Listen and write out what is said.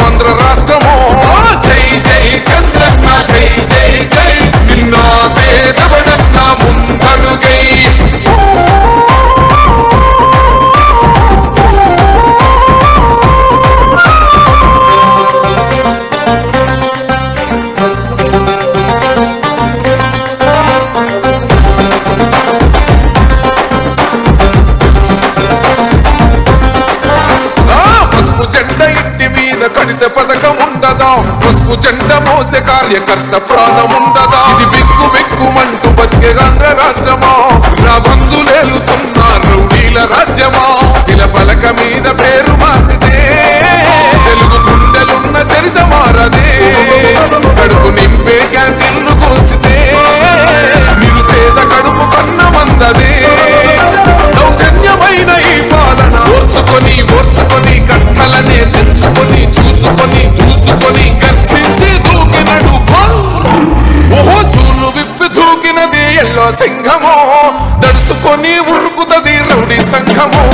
ఆంధ్ర రాష్ట్రమో జై జై చంద్రన్న జై జై జై నిన్న పేదబడన్న ముందడుగై కడిత పథకం ఉండదా పసుపు జెండ మోసే కార్యకర్త ప్రాణం ఉండదా ఇది బిక్కు బిక్కుమంటూ బతికే ఆంధ్ర రాష్ట్రమా నా బంధులేలుతున్న రౌడీల రాజ్యమా శిల పలక మీద పేరు మార్చితే తెలుగు గుండెలున్న చరిత మారదే కడుపు నింపే క్యాంటీన్లు కూల్చితే నిరుపేద కడుపు కన్న మందదే దౌర్జన్యమైన ఈ పాలన ఓర్చుకొని కట్టలనే తెంచుకొని చూసుకొని దూసుకొని గర్జించి దూకినడు ఓహో చూలు విప్పి దూకినది ఎల్లో సింహమో దడుసుకొని ఉరుకుతది రౌడీ సంఘమో